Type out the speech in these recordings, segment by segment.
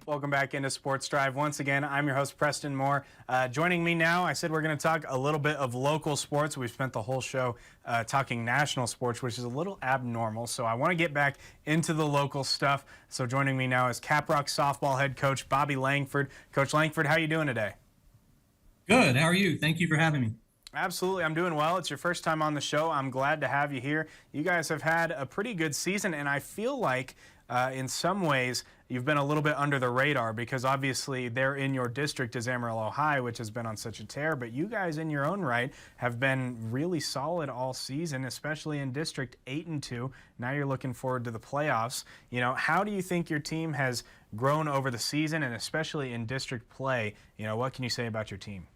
Welcome back into Sports Drive. Once again, I'm your host, Preston Moore. Joining me now, I said we're going to talk a little bit of local sports. We've spent the whole show talking national sports, which is a little abnormal. So I want to get back into the local stuff. So joining me now is Caprock softball head coach Bobby Langford. Coach Langford, how are you doing today? Good. How are you? Thank you for having me. Absolutely. I'm doing well. It's your first time on the show. I'm glad to have you here. You guys have had a pretty good season, and I feel like in some ways you've been a little bit under the radar because obviously they're in your district is Amarillo High, which has been on such a tear, but you guys in your own right have been really solid all season, especially in District 8 and 2. Now you're looking forward to the playoffs. You know, how do you think your team has grown over the season, and especially in district play? You know, what can you say about your team?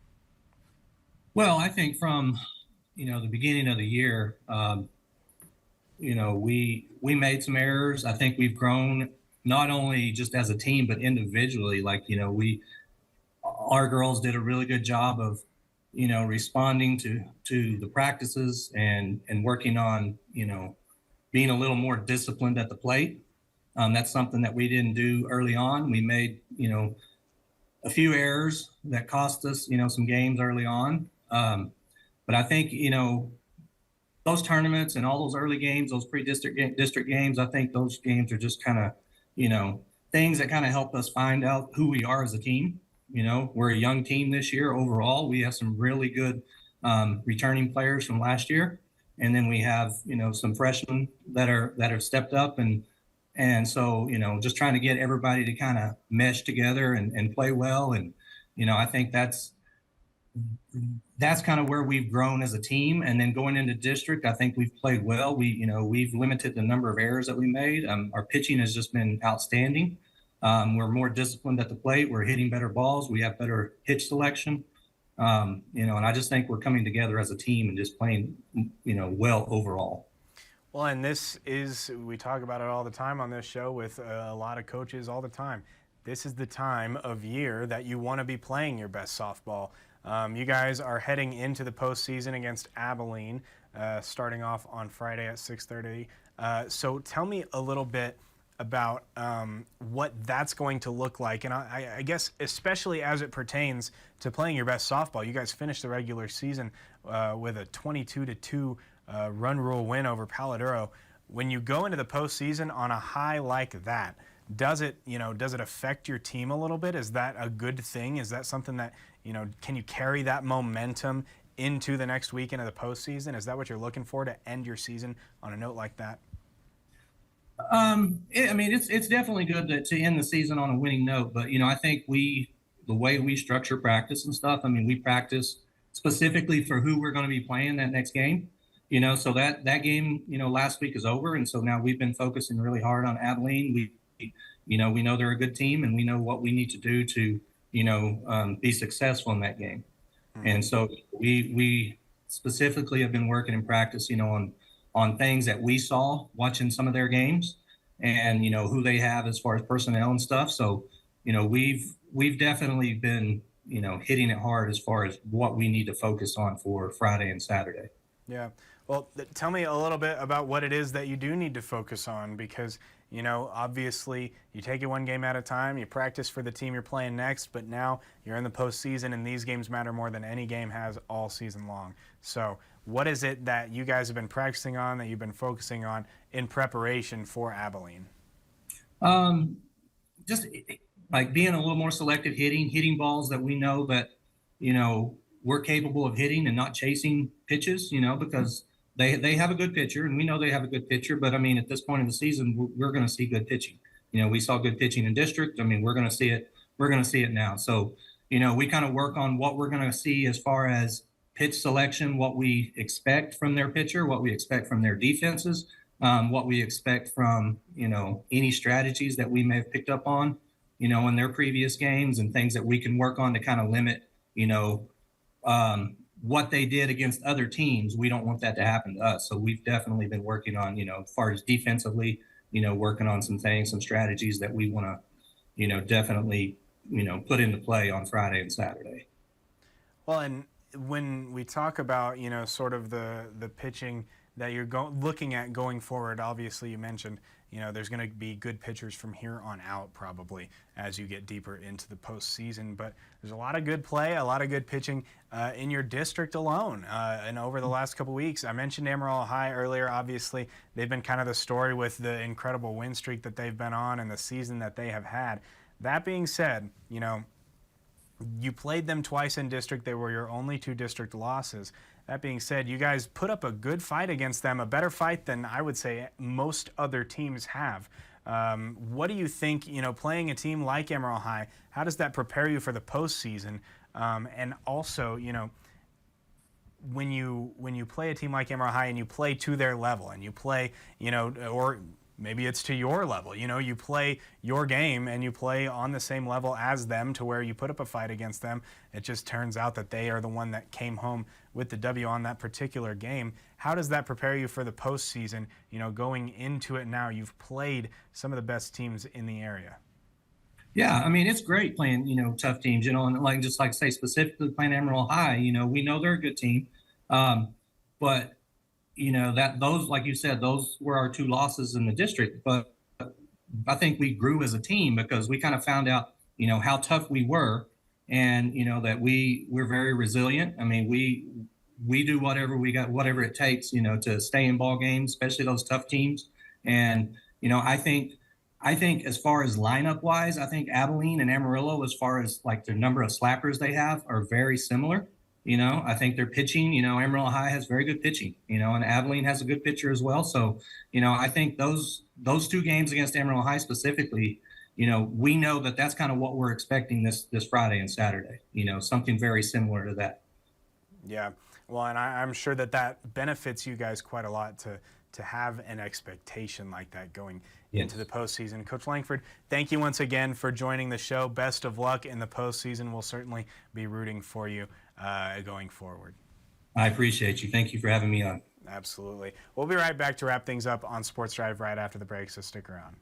Well, I think from the beginning of the year, we made some errors. I think we've grown not only just as a team but individually. Like our girls did a really good job of responding to the practices and working on being a little more disciplined at the plate. That's something that we didn't do early on. We made a few errors that cost us some games early on. But I think, those tournaments and all those early games, those district games, I think those games are just kind of, things that kind of help us find out who we are as a team. We're a young team this year overall. We have some really good returning players from last year. And then we have, some freshmen that have stepped up and so, just trying to get everybody to kind of mesh together and play well. And, I think that's kind of where we've grown as a team. And then going into district, I think we've played well. We've limited the number of errors that we made. Our pitching has just been outstanding. We're more disciplined at the plate. We're hitting better balls. We have better pitch selection. And I just think we're coming together as a team and just playing, well overall. Well, and we talk about it all the time on this show with a lot of coaches all the time. This is the time of year that you want to be playing your best softball. You guys are heading into the postseason against Abilene, starting off on Friday at 6:30. So tell me a little bit about what that's going to look like. And I guess especially as it pertains to playing your best softball. You guys finished the regular season with a 22-2 run rule win over Paladuro. When you go into the postseason on a high like that, does it affect your team a little bit? Is that a good thing? Is that something that, can you carry that momentum into the next weekend of the postseason? Is that what you're looking for, to end your season on a note like that? It's definitely good to end the season on a winning note. But, I think the way we structure practice and stuff, we practice specifically for who we're going to be playing that next game. So that game, last week is over. And so now we've been focusing really hard on Abilene. We know they're a good team, and we know what we need to do to, be successful in that game. Mm-hmm. And so we specifically have been working in practice, on things that we saw watching some of their games, and who they have as far as personnel and stuff. So we've definitely been hitting it hard as far as what we need to focus on for Friday and Saturday. Yeah. Well, tell me a little bit about what it is that you do need to focus on, because obviously you take it one game at a time, you practice for the team you're playing next, but now you're in the postseason and these games matter more than any game has all season long. So what is it that you guys have been practicing on, that you've been focusing on in preparation for Abilene? Just like being a little more selective, hitting balls that we know that, we're capable of hitting and not chasing pitches, because they have a good pitcher, and we know they have a good pitcher. But at this point in the season, we're going to see good pitching. We saw good pitching in district. We're going to see it. We're going to see it now. So, we kind of work on what we're going to see as far as pitch selection, what we expect from their pitcher, what we expect from their defenses, what we expect from, any strategies that we may have picked up on, in their previous games, and things that we can work on to kind of limit, what they did against other teams. We don't want that to happen to us. So we've definitely been working on, as far as defensively, working on some things, some strategies that we want to, definitely, put into play on Friday and Saturday. Well, and when we talk about, sort of the pitching that you're looking at going forward? Obviously, you mentioned, there's going to be good pitchers from here on out probably as you get deeper into the postseason. But there's a lot of good play, a lot of good pitching in your district alone. And over the last couple weeks, I mentioned Amarillo High earlier. Obviously, they've been kind of the story with the incredible win streak that they've been on and the season that they have had. That being said, you played them twice in district. They were your only 2 district losses. That being said, you guys put up a good fight against them, a better fight than I would say most other teams have. What do you think, playing a team like Amarillo High, how does that prepare you for the postseason? And also, when you play a team like Amarillo High and you play to their level and you play, or maybe it's to your level, you play your game and you play on the same level as them to where you put up a fight against them. It just turns out that they are the one that came home with the W on that particular game. How does that prepare you for the postseason? Going into it now, you've played some of the best teams in the area. Yeah, I mean, it's great playing, tough teams, and just like say specifically playing Amarillo High, we know they're a good team. But that those, like you said, those were our 2 losses in the district. But I think we grew as a team because we kind of found out, how tough we were, and that we're very resilient. I mean, we do whatever it takes, to stay in ball games, especially those tough teams. And I think as far as lineup wise, I think Abilene and Amarillo, as far as like the number of slappers they have, are very similar. I think their pitching, Amarillo High has very good pitching, and Abilene has a good pitcher as well. So, I think those 2 games against Amarillo High specifically, we know that that's kind of what we're expecting this Friday and Saturday, something very similar to that. Yeah. Well, and I'm sure that benefits you guys quite a lot to have an expectation like that going into the postseason. Coach Langford, thank you once again for joining the show. Best of luck in the postseason. We'll certainly be rooting for you going forward. I appreciate you. Thank you for having me on. Absolutely. We'll be right back to wrap things up on Sports Drive right after the break, so stick around.